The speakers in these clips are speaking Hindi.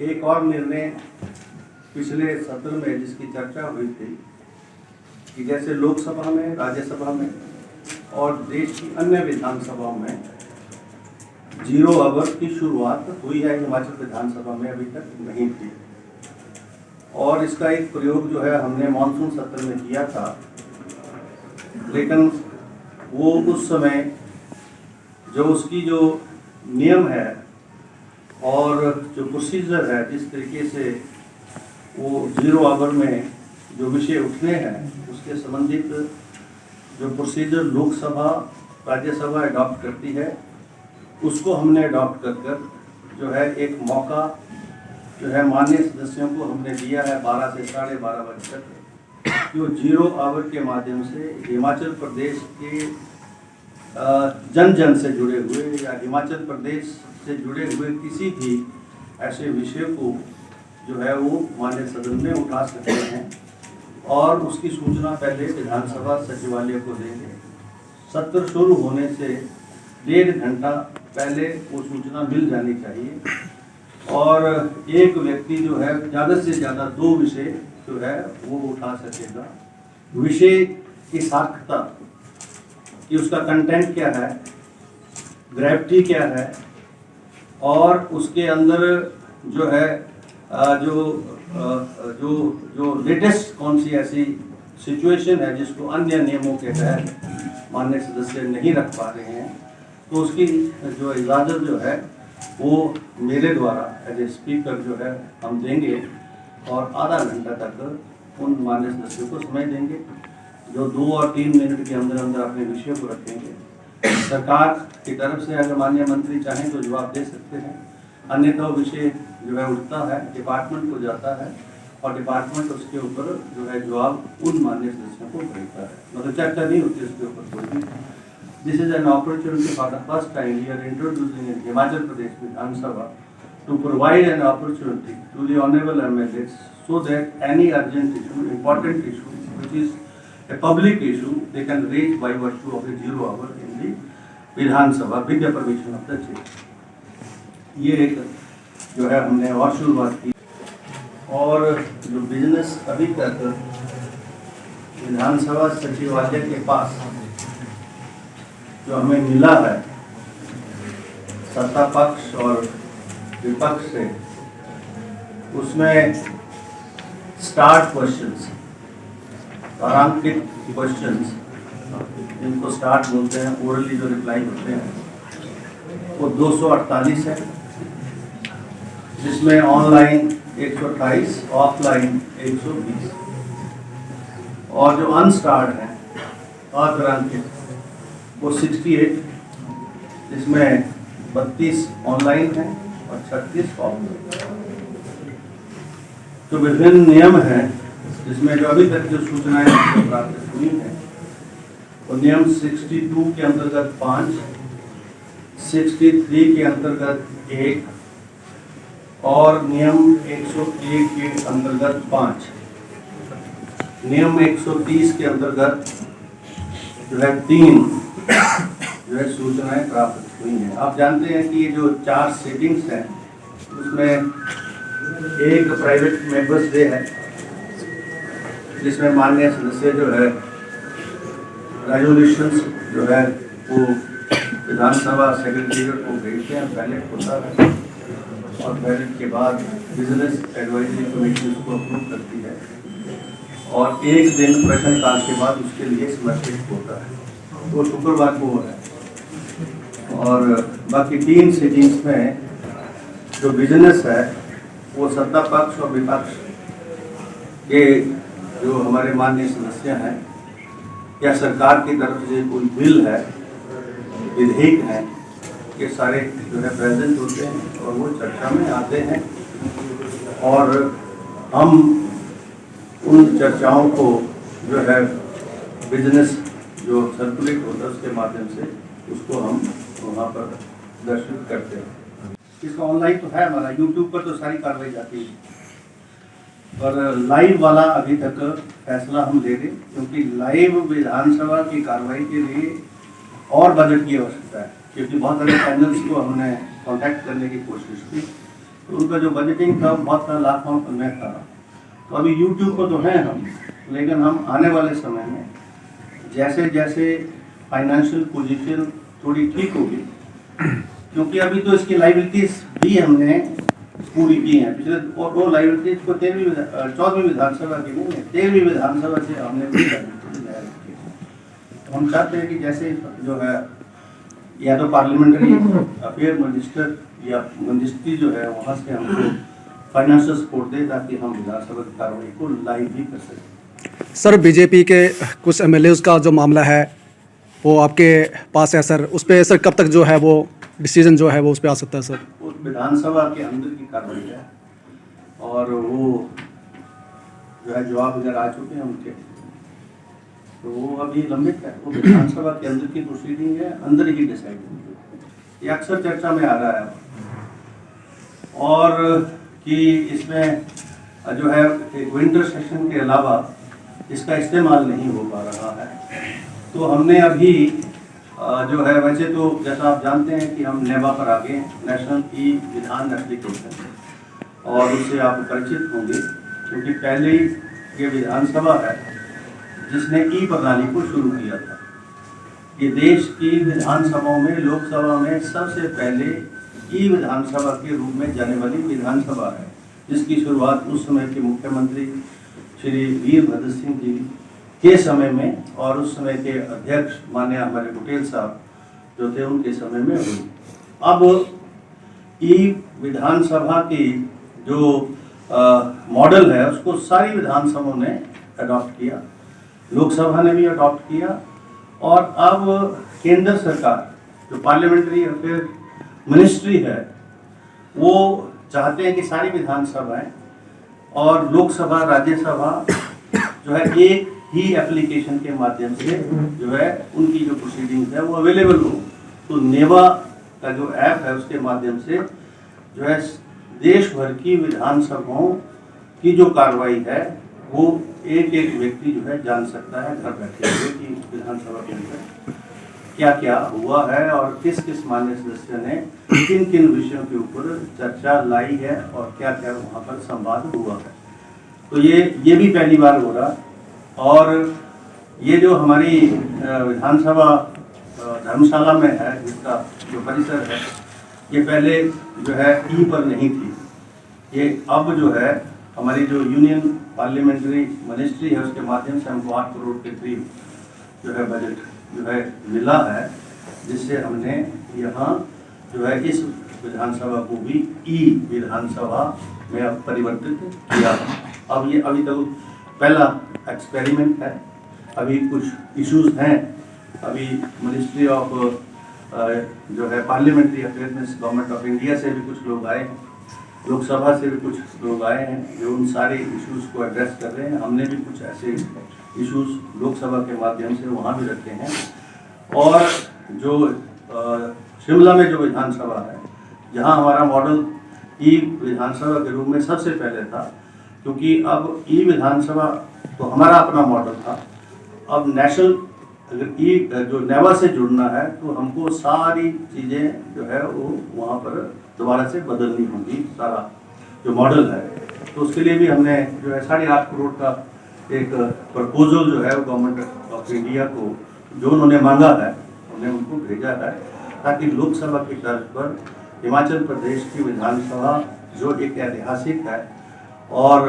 एक और निर्णय पिछले सत्र में जिसकी चर्चा हुई थी कि जैसे लोकसभा में, राज्यसभा में और देश की अन्य विधानसभाओं में 0 आवर की शुरुआत हुई है, हिमाचल विधानसभा में अभी तक नहीं थी। और इसका एक प्रयोग जो है हमने मानसून सत्र में किया था, लेकिन वो उस समय जो उसकी जो नियम है और जो प्रोसीजर है, जिस तरीके से वो 0 आवर में जो विषय उठने हैं उसके संबंधित जो प्रोसीजर लोकसभा राज्यसभा अडॉप्ट करती है, उसको हमने अडॉप्ट कर जो है एक मौका जो है माननीय सदस्यों को हमने दिया है 12 से 12:30 बजे तक, जो 0 आवर के माध्यम से हिमाचल प्रदेश के जन जन से जुड़े हुए या हिमाचल प्रदेश से जुड़े हुए किसी भी ऐसे विषय को जो है वो माननीय सदन में उठा सकते हैं और उसकी सूचना पहले विधानसभा सचिवालय को देंगे। सत्र शुरू होने से 1.5 घंटा पहले वो सूचना मिल जानी चाहिए और एक व्यक्ति जो है ज़्यादा से ज़्यादा 2 विषय जो है वो उठा सकेगा। विषय की सार्थकता कि उसका कंटेंट क्या है, ग्रेविटी क्या है और उसके अंदर जो है जो लेटेस्ट कौन सी ऐसी सिचुएशन है जिसको अन्य नियमों के तहत माननीय सदस्य नहीं रख पा रहे हैं, तो उसकी जो इजाज़त जो है वो मेरे द्वारा एज ए स्पीकर जो है हम देंगे और आधा घंटा तक उन माननीय सदस्यों को समय देंगे जो 2 और 3 मिनट के अंदर अंदर अपने विषय को रखेंगे। सरकार की तरफ से अगर माननीय मंत्री चाहें तो जवाब दे सकते हैं, अन्यथा विषय जो है उठता है, डिपार्टमेंट को जाता है और डिपार्टमेंट उसके ऊपर जो है जवाब उन माननीय सदस्यों को भेजता है, मतलब चर्चा नहीं होती उसके ऊपर कोई भी। This is an opportunity for the first time we are introducing in Himachal Pradesh Vidhan Sabha to provide an opportunity to the honorable MLAs so that any urgent issue, important issue, which is a public issue, they can raise by virtue of a 0 hour in the Vidhan Sabha with the permission of the chair. ये एक जो है हमने और शुरुआत की और जो बिजनेस अभी तक विधानसभा सचिवालय के पास जो हमें मिला है सत्ता पक्ष और विपक्ष से, उसमें स्टार्ट क्वेश्चंस, तारांकित क्वेश्चंस, जिनको स्टार्ट बोलते हैं, ओरली जो रिप्लाई होते हैं, वो 248 है, जिसमें ऑनलाइन 128, ऑफलाइन 120 और जो अनस्टार्ट है अतारांकित वो 68, जिसमें 32 ऑनलाइन है और 36 ऑफलाइन। जो विभिन्न नियम हैं जिसमें जो अभी तक जो सूचनाएं प्राप्त हुई हैं वो नियम 62 के अंतर्गत 5, 63 के अंतर्गत 1 और नियम 101 के अंतर्गत 5, नियम 130 के अंतर्गत जो है 3 जो है सूचनाएं प्राप्त हुई हैं। आप जानते हैं कि ये जो 4 सेटिंग्स हैं उसमें एक प्राइवेट मेंबर्स डे है, जिसमें माननीय सदस्य जो है रेजोल्यूशंस जो है वो विधानसभा सेक्रेटेरिएट को भेजते हैं, बैलेट होता है और बैलेट के बाद बिजनेस एडवाइजरी कमेटी उसको अप्रूव करती है और एक दिन प्रश्नकाल के बाद उसके लिए समर्पित होता है, वो शुक्रवार को हो रहा है। और बाकी 3 सिटिंग्स में जो बिजनेस है वो सत्ता पक्ष और विपक्ष के जो हमारे माननीय सदस्य हैं या सरकार की तरफ से कोई बिल है, विधेयक है, ये सारे जो है प्रेजेंट होते हैं और वो चर्चा में आते हैं और हम उन चर्चाओं को जो है बिजनेस जो सर्कुलेट होता है उसके माध्यम से उसको हम वहाँ पर दर्शित करते हैं। इसका ऑनलाइन तो है हमारा, यूट्यूब पर तो सारी कार्रवाई जाती है और लाइव वाला अभी तक फैसला हम ले रहे, क्योंकि लाइव विधानसभा की कार्रवाई के लिए और बजट की आवश्यकता है, क्योंकि बहुत सारे चैनल्स को हमने कांटेक्ट करने की कोशिश की तो उनका जो बजटिंग था बहुत लाखों में था। तो अभी यूट्यूब पर तो हैं हम, लेकिन हम आने वाले समय में जैसे जैसे फाइनेंशियल पोजीशन थोड़ी ठीक होगी, क्योंकि अभी तो इसकी लाइबिलिटीज भी हमने पूरी की हैं पिछले, और वो लाइबिलिटीज को 14वीं विधानसभा की नहीं है, 13वीं विधानसभा से हमने पूरी लाइबिलिटीज तैयार की है। तो हम चाहते हैं कि जैसे जो है या तो पार्लियामेंट्री अफेयर मिनिस्टर या मिनिस्ट्री जो है वहाँ से हमको फाइनेंशियल सपोर्ट दे, ताकि हम विधानसभा की कार्रवाई को लाइव भी कर सकें। सर बीजेपी के कुछ एमएलएज का जो मामला है वो आपके पास है सर, उस पर सर कब तक जो है वो डिसीजन जो है वो उस पर आ सकता है सर? वो विधानसभा के अंदर की कार्रवाई है, और वो जो है जवाब वगैरह आ चुके हैं उनके, तो वो अभी लंबित है। वो विधानसभा के अंदर की प्रोसीडिंग है, अंदर ही डिसाइड होगी। ये अक्सर चर्चा में आ रहा है, और कि इसमें जो है विंटर सेशन के अलावा इसका इस्तेमाल नहीं हो पा रहा है। तो हमने अभी जो है, वैसे तो जैसा आप जानते हैं कि हम नेवा पर आ गए, नेशनल ई विधान एप्लीकेशन, और उससे आप परिचित होंगे, क्योंकि पहले ही ये विधानसभा है जिसने ई प्रणाली को शुरू किया था। ये देश की विधानसभाओं में, लोकसभा में सबसे पहले ई विधानसभा के रूप में जाने वाली विधानसभा है, जिसकी शुरुआत उस समय के मुख्यमंत्री श्री वीरभद्र सिंह जी के समय में, और उस समय के अध्यक्ष माननीय हमारे पटेल साहब जो थे उनके समय में हुई। अब ई विधानसभा की जो मॉडल है उसको सारी विधानसभाओं ने अडॉप्ट किया, लोकसभा ने भी अडॉप्ट किया, और अब केंद्र सरकार जो पार्लियामेंट्री अफेयर मिनिस्ट्री है वो चाहते हैं कि सारी विधानसभाएं और लोकसभा राज्यसभा जो है एक ही एप्लीकेशन के माध्यम से जो है उनकी जो प्रोसीडिंग्स है वो अवेलेबल हो। तो नेवा का जो ऐप है उसके माध्यम से जो है देश भर की विधानसभाओं की जो कार्रवाई है वो एक एक व्यक्ति जो है जान सकता है घर बैठे हुए कि विधानसभा के अंदर क्या क्या हुआ है, और किस किस माननीय सदस्य ने किन किन विषयों के ऊपर चर्चा लाई है, और क्या क्या वहाँ पर संवाद हुआ है। तो ये भी पहली बार हो रहा। और ये जो हमारी विधानसभा धर्मशाला में है, जिसका जो परिसर है, ये पहले जो है ई पर नहीं थी। ये अब जो है हमारी जो यूनियन पार्लियामेंट्री मिनिस्ट्री है उसके माध्यम से हमको 8 करोड़ के करीब जो है बजट जो है मिला है, जिससे हमने यहाँ जो है इस विधानसभा को भी ई विधानसभा में अब परिवर्तित किया। अब ये अभी तक पहला एक्सपेरिमेंट है, अभी कुछ इश्यूज हैं। अभी मिनिस्ट्री ऑफ जो है parliamentary affairs government of India से भी कुछ लोग आए हैं, लोकसभा से भी कुछ लोग आए हैं जो उन सारे इश्यूज को एड्रेस कर रहे हैं। हमने भी कुछ ऐसे इश्यूज लोकसभा के माध्यम से वहाँ भी रखे हैं। और जो शिमला में जो विधानसभा है, जहाँ हमारा मॉडल ई विधानसभा के रूप में सबसे पहले था, क्योंकि अब ई विधानसभा तो हमारा अपना मॉडल था, अब नेशनल अगर ई जो नेवा से जुड़ना है तो हमको सारी चीज़ें जो है वो वहाँ पर दोबारा से बदलनी होगी, सारा जो मॉडल है। तो उसके लिए भी हमने जो है 8.5 करोड़ का एक प्रपोजल जो है गवर्नमेंट ऑफ इंडिया को जो उन्होंने मांगा है हमने उनको भेजा है, ताकि लोकसभा की तर्ज पर हिमाचल प्रदेश की विधानसभा जो एक ऐतिहासिक है, और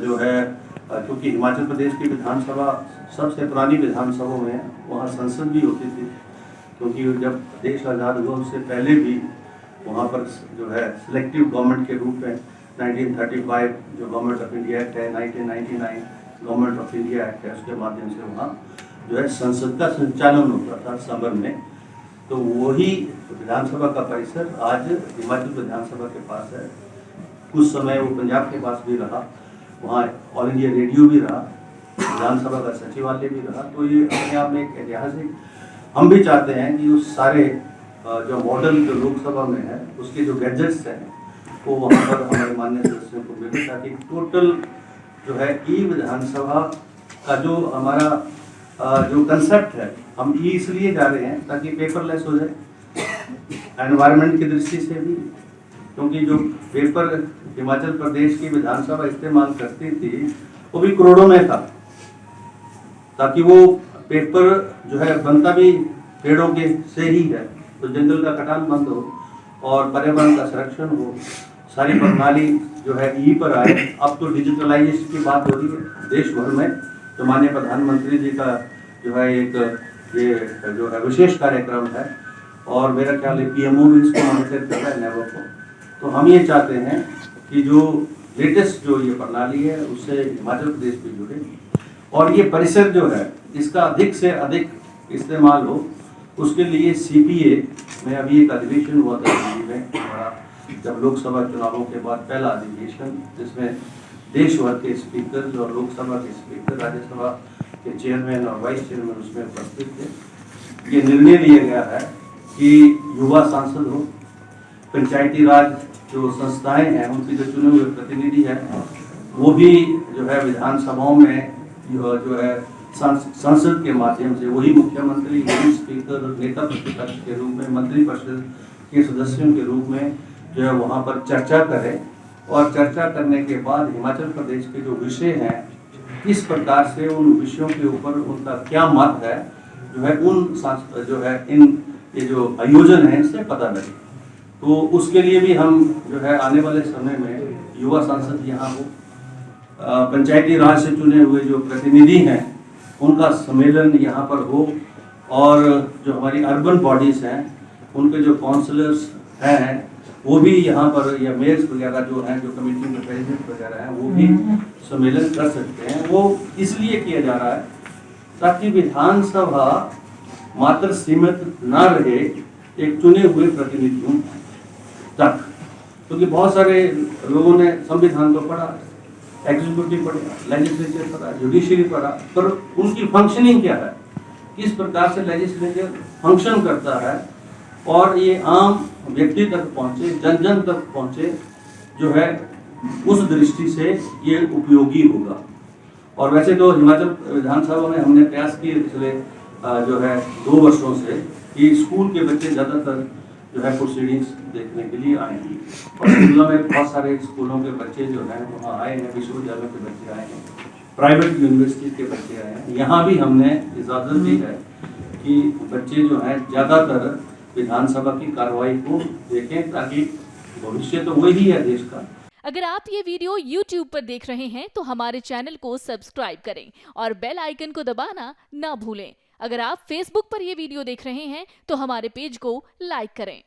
जो है क्योंकि हिमाचल प्रदेश की विधानसभा सबसे पुरानी विधानसभाओं में वहाँ संसद भी होती थी, क्योंकि जब देश आज़ाद हुआ उससे पहले भी वहाँ पर जो है सिलेक्टिव गवर्नमेंट के रूप में 1935 जो गवर्नमेंट ऑफ इंडिया एक्ट है, 1999 गवर्नमेंट ऑफ इंडिया एक्ट है, उसके माध्यम से वहाँ जो है संसद का संचालन होता था समर में। तो वही विधानसभा का परिसर आज हिमाचल विधानसभा के पास है। कुछ समय वो पंजाब के पास भी रहा, वहाँ ऑल इंडिया रेडियो भी रहा, विधानसभा का सचिवालय भी रहा। तो ये अपने आप में एक ऐतिहासिक, हम भी चाहते हैं कि उस सारे जो मॉडल जो लोकसभा में है उसके जो गैजेट्स हैं वो वहाँ पर हमारे माननीय सदस्यों को मिले, ताकि टोटल जो है ई विधानसभा का जो हमारा जो कंसेप्ट है, हम ई इसलिए जा रहे हैं ताकि पेपरलेस हो जाए, एनवायरनमेंट की दृष्टि से भी, क्योंकि जो पेपर हिमाचल प्रदेश की विधानसभा इस्तेमाल करती थी वो भी करोड़ों में था, ताकि वो पेपर जो है बनता भी पेड़ों के से ही है, तो जंगल का कटान बंद हो और पर्यावरण का संरक्षण हो, सारी प्रणाली जो है ई पर आए। अब तो डिजिटलाइजेशन की बात हो रही है देश भर में, तो माननीय प्रधानमंत्री जी का जो है एक ये जो है विशेष कार्यक्रम है और मेरा ख्याल है पीएमओ भी इसको मॉनिटर कर रहा है नेवर को। तो हम ये चाहते हैं कि जो लेटेस्ट जो ये प्रणाली है उससे हिमाचल प्रदेश भी जुड़े और ये परिसर जो है इसका अधिक से अधिक इस्तेमाल हो। उसके लिए सीपीए में अभी एक अधिवेशन हुआ था दिल्ली में हमारा, जब लोकसभा चुनावों के बाद पहला अधिवेशन, जिसमें देश भर के स्पीकर और लोकसभा के स्पीकर, राज्यसभा के चेयरमैन और वाइस चेयरमैन उसमें उपस्थित थे। ये निर्णय लिया गया है कि युवा सांसद हो, पंचायती राज जो संस्थाएं हैं उनके जो चुने हुए प्रतिनिधि हैं वो भी जो है विधानसभाओं में जो है संसद के माध्यम से वही मुख्यमंत्री, वही स्पीकर, नेता प्रतिपक्ष के रूप में, मंत्रिपरिषद के सदस्यों के रूप में जो है वहाँ पर चर्चा करें और चर्चा करने के बाद हिमाचल प्रदेश के जो विषय हैं किस प्रकार से उन विषयों के ऊपर उनका क्या मत है जो है उन जो है इन ये जो आयोजन है इससे पता लगे। तो उसके लिए भी हम जो है आने वाले समय में युवा सांसद यहाँ हो, पंचायती राज से चुने हुए जो प्रतिनिधि हैं उनका सम्मेलन यहाँ पर हो और जो हमारी अर्बन बॉडीज़ हैं उनके जो काउंसलर्स हैं वो भी यहाँ पर, या मेयर्स वगैरह जो हैं, जो कमेटी के प्रेसिडेंट वगैरह हैं वो भी सम्मेलन कर सकते हैं। वो इसलिए किया जा रहा है ताकि विधानसभा मात्र सीमित ना रहे एक चुने हुए प्रतिनिधियों तक, क्योंकि बहुत सारे लोगों ने संविधान तो पढ़ा, एग्जीक्यूटिव पढ़ा, लेजिस्लेचर पढ़ा, जुडिशरी पढ़ा, पर उनकी फंक्शनिंग क्या है, किस प्रकार से लेजिस्लेचर फंक्शन करता है और ये आम व्यक्ति तक पहुँचे, जन जन तक पहुँचे, जो है उस दृष्टि से ये उपयोगी होगा। और वैसे तो हिमाचल विधानसभा में हमने प्रयास किए पिछले जो है 2 वर्षों से कि स्कूल के बच्चे ज़्यादातर जो है प्रोसीडिंग्स देखने के लिए आए हैं और शिमला में बहुत सारे स्कूलों के बच्चे जो हैं वहाँ आए हैं, विश्वविद्यालयों के बच्चे आए हैं, प्राइवेट यूनिवर्सिटी के बच्चे आए हैं। यहाँ भी हमने इजाज़त दी है कि बच्चे जो हैं ज़्यादातर विधानसभा की कार्रवाई को देखें ताकि भविष्य तो वही है देश का। अगर आप ये वीडियो YouTube पर देख रहे हैं तो हमारे चैनल को सब्सक्राइब करें और बेल आइकन को दबाना ना भूलें। अगर आप Facebook पर ये वीडियो देख रहे हैं तो हमारे पेज को लाइक करें।